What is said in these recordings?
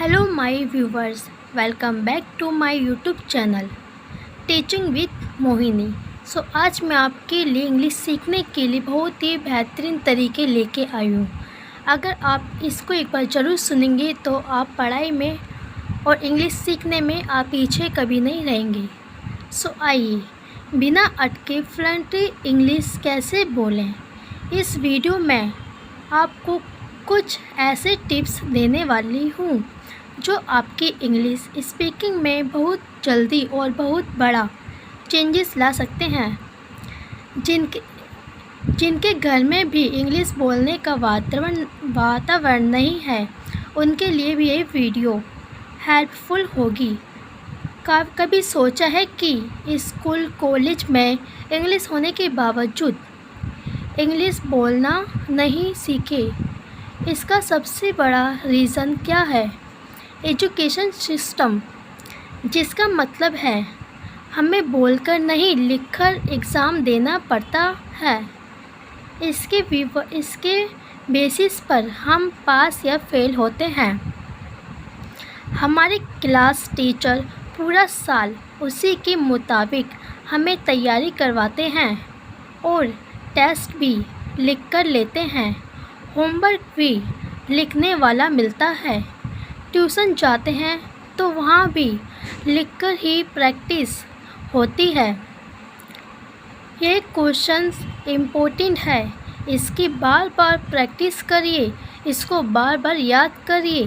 Hello my viewers, welcome back to my YouTube channel teaching with Mohini. आज मैं आपके लिए इंग्लिश सीखने के लिए बहुत ही बेहतरीन तरीके लेके आई हूँ। अगर आप इसको एक बार ज़रूर सुनेंगे तो आप पढ़ाई में और इंग्लिश सीखने में आप पीछे कभी नहीं रहेंगे। आइए बिना अटके फ्लुएंटली इंग्लिश कैसे बोलें, इस वीडियो में आपको कुछ ऐसे टिप्स देने वाली हूँ जो आपकी इंग्लिश स्पीकिंग में बहुत जल्दी और बहुत बड़ा चेंजेस ला सकते हैं। जिनके घर में भी इंग्लिश बोलने का वातावरण नहीं है, उनके लिए भी ये वीडियो हेल्पफुल होगी। कभी सोचा है कि स्कूल कॉलेज में इंग्लिश होने के बावजूद इंग्लिश बोलना नहीं सीखे? इसका सबसे बड़ा रीज़न क्या है? एजुकेशन सिस्टम, जिसका मतलब है हमें बोलकर नहीं लिखकर एग्ज़ाम देना पड़ता है। इसके बेसिस पर हम पास या फेल होते हैं। हमारे क्लास टीचर पूरा साल उसी के मुताबिक हमें तैयारी करवाते हैं और टेस्ट भी लिख कर लेते हैं। होमवर्क भी लिखने वाला मिलता है। ट्यूशन जाते हैं तो वहाँ भी लिखकर ही प्रैक्टिस होती है। ये क्वेश्चंस इम्पोर्टेंट है, इसकी बार बार प्रैक्टिस करिए, इसको बार बार याद करिए।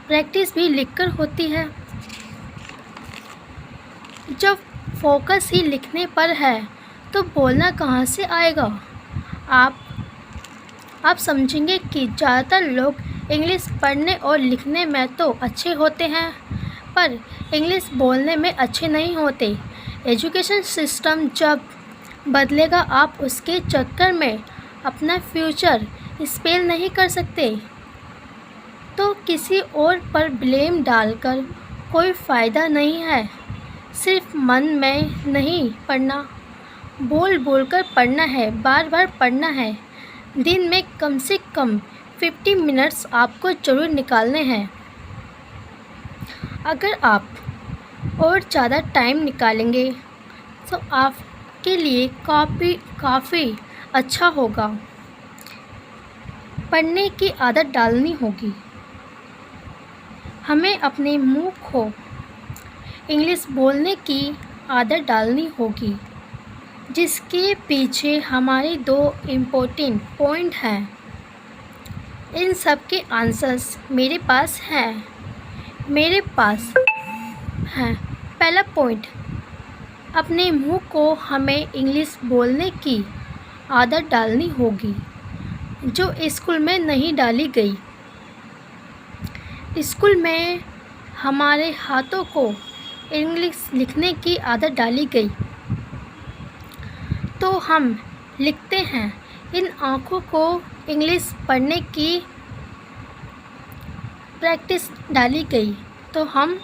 प्रैक्टिस भी लिखकर होती है। जब फोकस ही लिखने पर है तो बोलना कहाँ से आएगा? आप समझेंगे कि ज़्यादातर लोग इंग्लिश पढ़ने और लिखने में तो अच्छे होते हैं, पर इंग्लिश बोलने में अच्छे नहीं होते। एजुकेशन सिस्टम जब बदलेगा, आप उसके चक्कर में अपना फ्यूचर स्पेल नहीं कर सकते। तो किसी और पर ब्लेम डालकर कोई फ़ायदा नहीं है। सिर्फ मन में नहीं पढ़ना, बोल बोल कर पढ़ना है, बार बार पढ़ना है। दिन में कम से कम 50 मिनट्स आपको ज़रूर निकालने हैं। अगर आप और ज़्यादा टाइम निकालेंगे तो आपके लिए काफ़ी अच्छा होगा। पढ़ने की आदत डालनी होगी। हमें अपने मुंह को इंग्लिश बोलने की आदत डालनी होगी, जिसके पीछे हमारे 2 इम्पोर्टेंट पॉइंट हैं। इन सब के आंसर्स मेरे पास हैं। पहला पॉइंट, अपने मुंह को हमें इंग्लिश बोलने की आदत डालनी होगी, जो स्कूल में नहीं डाली गई। स्कूल में हमारे हाथों को इंग्लिश लिखने की आदत डाली गई, तो हम लिखते हैं। इन आँखों को इंग्लिश पढ़ने की प्रैक्टिस डाली गई, तो हम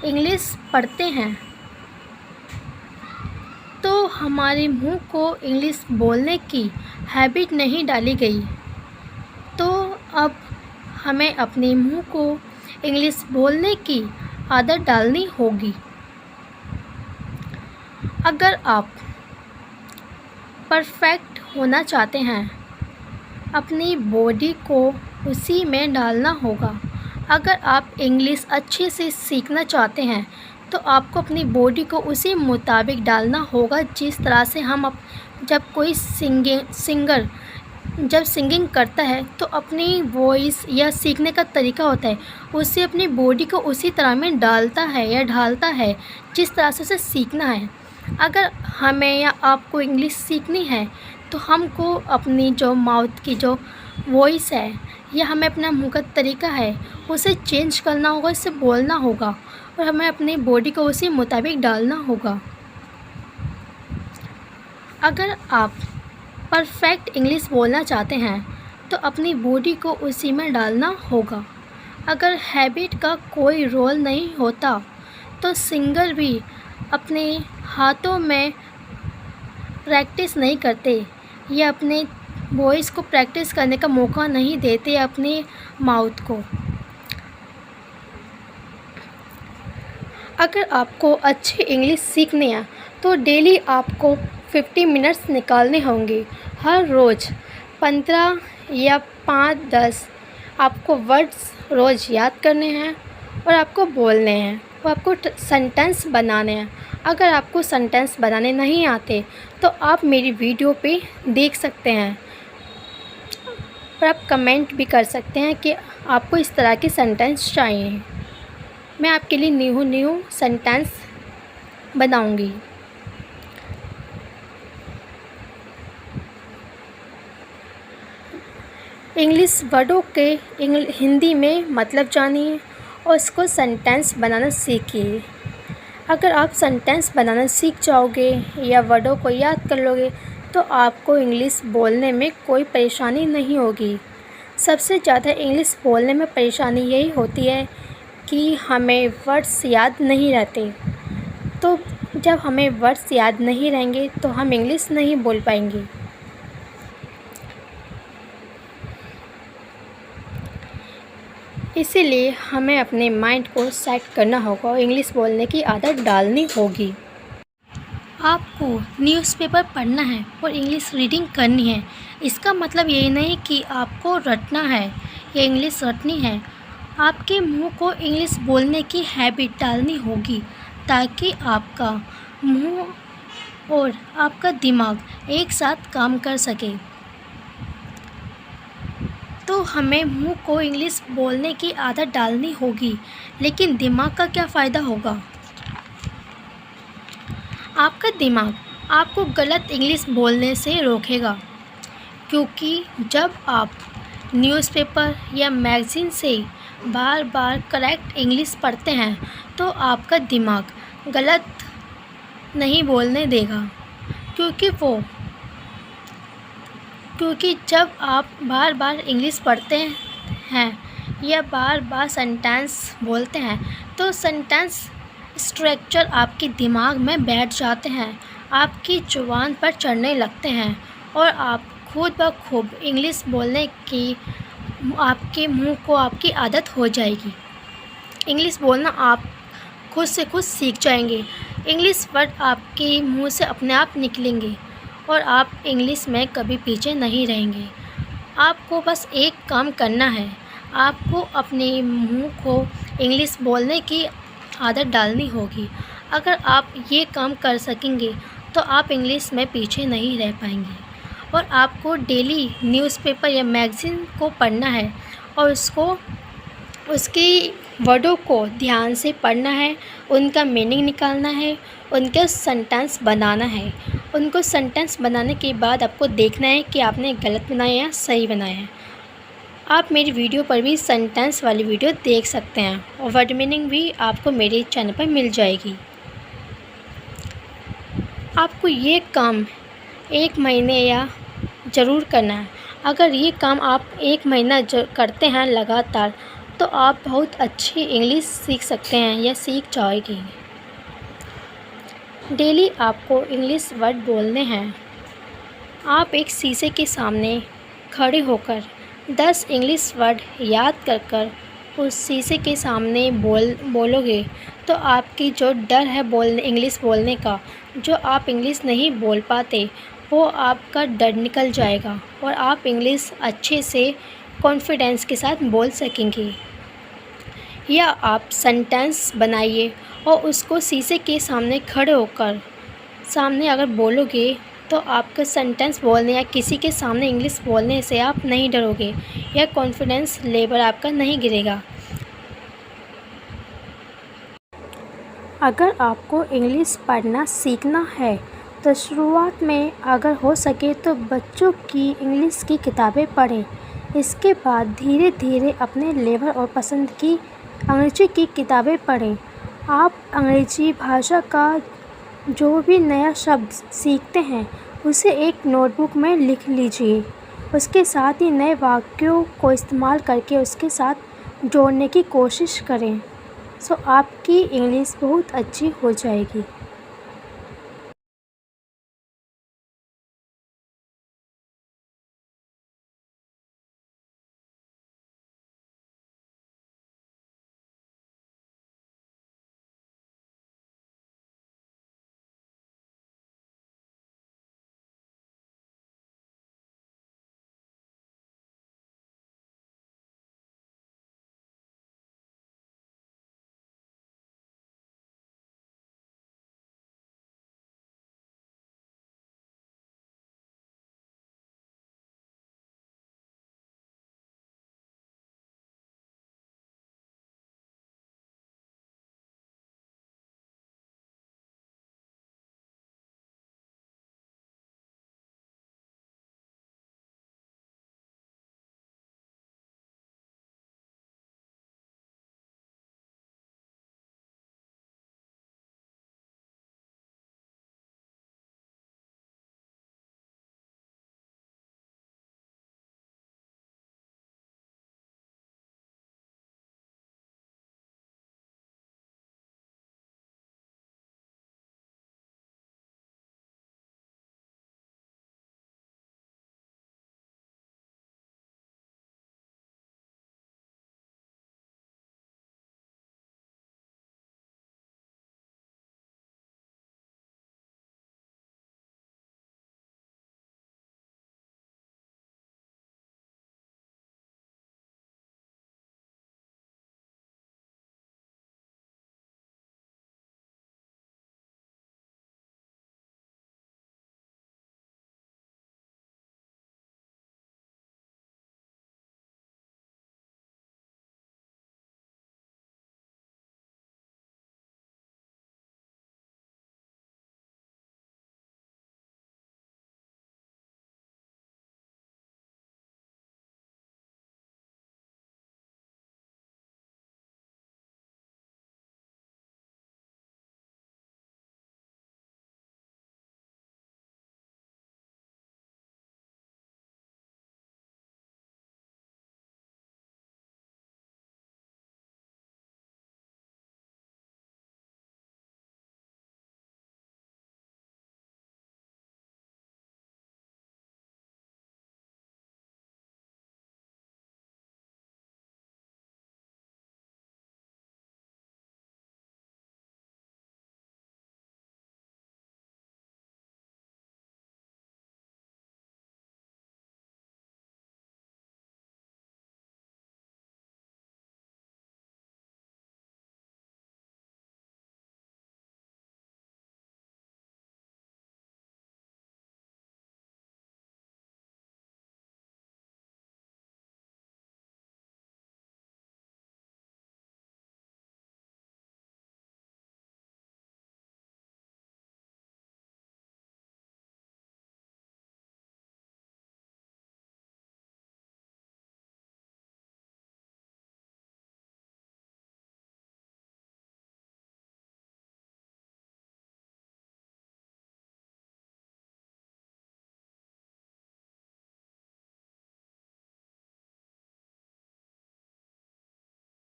इंग्लिश पढ़ते हैं। तो हमारे मुंह को इंग्लिश बोलने की हैबिट नहीं डाली गई, तो अब हमें अपने मुंह को इंग्लिश बोलने की आदत डालनी होगी। अगर आप परफेक्ट होना चाहते हैं, अपनी बॉडी को उसी में डालना होगा। अगर आप इंग्लिश अच्छे से सीखना चाहते हैं तो आपको अपनी बॉडी को उसी मुताबिक डालना होगा, जिस तरह से जब कोई सिंगर जब सिंगिंग करता है तो अपनी वॉइस या सीखने का तरीका होता है, उसे अपनी बॉडी को उसी तरह में डालता है या ढालता है, जिस तरह से उसे सीखना है। अगर हमें या आपको इंग्लिश सीखनी है तो हमको अपनी जो माउथ की जो वॉइस है या हमें अपना मुंह का तरीका है उसे चेंज करना होगा, इससे बोलना होगा और हमें अपनी बॉडी को उसी मुताबिक डालना होगा। अगर आप परफेक्ट इंग्लिश बोलना चाहते हैं तो अपनी बॉडी को उसी में डालना होगा। अगर हैबिट का कोई रोल नहीं होता तो सिंगर भी अपने हाथों में प्रैक्टिस नहीं करते या अपने वॉइस को प्रैक्टिस करने का मौका नहीं देते अपने माउथ को। अगर आपको अच्छी इंग्लिश सीखनी है तो डेली आपको 50 मिनट्स निकालने होंगे। हर रोज़ 15 या 5-10 आपको वर्ड्स रोज़ याद करने हैं और आपको बोलने हैं और आपको सेंटेंस बनाने हैं। अगर आपको सेंटेंस बनाने नहीं आते तो आप मेरी वीडियो पे देख सकते हैं और आप कमेंट भी कर सकते हैं कि आपको इस तरह के सेंटेंस चाहिए। मैं आपके लिए न्यू सेंटेंस बनाऊंगी। इंग्लिश वर्डों के हिंदी में मतलब जानिए और उसको सेंटेंस बनाना सीखिए। अगर आप सेंटेंस बनाना सीख जाओगे या वर्डों को याद कर लोगे तो आपको इंग्लिश बोलने में कोई परेशानी नहीं होगी। सबसे ज़्यादा इंग्लिश बोलने में परेशानी यही होती है कि हमें वर्ड्स याद नहीं रहते। तो जब हमें वर्ड्स याद नहीं रहेंगे तो हम इंग्लिश नहीं बोल पाएंगे। इसीलिए हमें अपने माइंड को सेट करना होगा और इंग्लिश बोलने की आदत डालनी होगी। आपको न्यूज़पेपर पढ़ना है और इंग्लिश रीडिंग करनी है। इसका मतलब ये नहीं कि आपको रटना है या इंग्लिश रटनी है। आपके मुंह को इंग्लिश बोलने की हैबिट डालनी होगी ताकि आपका मुंह और आपका दिमाग एक साथ काम कर सके। तो हमें मुंह को इंग्लिश बोलने की आदत डालनी होगी, लेकिन दिमाग का क्या फ़ायदा होगा? आपका दिमाग आपको गलत इंग्लिश बोलने से रोकेगा, क्योंकि जब आप न्यूज़पेपर या मैगज़ीन से बार बार करेक्ट इंग्लिश पढ़ते हैं तो आपका दिमाग गलत नहीं बोलने देगा, क्योंकि जब आप बार बार इंग्लिश पढ़ते हैं या बार बार सेंटेंस बोलते हैं तो सेंटेंस स्ट्रक्चर आपके दिमाग में बैठ जाते हैं, आपकी ज़ुबान पर चढ़ने लगते हैं और आप खुद ब खुद इंग्लिश बोलने की आपके मुंह को आपकी आदत हो जाएगी। इंग्लिश बोलना आप खुद से खुद सीख जाएंगे। इंग्लिश वर्ड आपके मुंह से अपने आप निकलेंगे और आप इंग्लिश में कभी पीछे नहीं रहेंगे। आपको बस एक काम करना है, आपको अपने मुंह को इंग्लिश बोलने की आदत डालनी होगी। अगर आप ये काम कर सकेंगे तो आप इंग्लिश में पीछे नहीं रह पाएंगे। और आपको डेली न्यूज़पेपर या मैगज़ीन को पढ़ना है और उसकी वर्डों को ध्यान से पढ़ना है, उनका मीनिंग निकालना है, उनके सेंटेंस बनाना है। उनको सेंटेंस बनाने के बाद आपको देखना है कि आपने गलत बनाया या सही बनाया है। आप मेरी वीडियो पर भी सेंटेंस वाली वीडियो देख सकते हैं और वर्ड मीनिंग भी आपको मेरे चैनल पर मिल जाएगी। आपको ये काम 1 महीने या ज़रूर करना है। अगर ये काम आप 1 महीना करते हैं लगातार तो आप बहुत अच्छी इंग्लिश सीख सकते हैं या सीख जाएगी। डेली आपको इंग्लिश वर्ड बोलने हैं। आप एक शीशे के सामने खड़े होकर 10 इंग्लिश वर्ड याद कर उस शीशे के सामने बोलोगे तो आपकी जो डर है इंग्लिश बोलने का, जो आप इंग्लिश नहीं बोल पाते, वो आपका डर निकल जाएगा और आप इंग्लिश अच्छे से कॉन्फिडेंस के साथ बोल सकेंगे। या आप सेंटेंस बनाइए और उसको शीशे के सामने खड़े होकर सामने अगर बोलोगे तो आपका सेंटेंस बोलने या किसी के सामने इंग्लिश बोलने से आप नहीं डरोगे या कॉन्फिडेंस लेवल आपका नहीं गिरेगा। अगर आपको इंग्लिश पढ़ना सीखना है तो शुरुआत में अगर हो सके तो बच्चों की इंग्लिश की किताबें पढ़ें। इसके बाद धीरे धीरे अपने लेवल और पसंद की अंग्रेजी की किताबें पढ़ें। आप अंग्रेजी भाषा का जो भी नया शब्द सीखते हैं उसे एक नोटबुक में लिख लीजिए। उसके साथ ही नए वाक्यों को इस्तेमाल करके उसके साथ जोड़ने की कोशिश करें। आपकी इंग्लिश बहुत अच्छी हो जाएगी।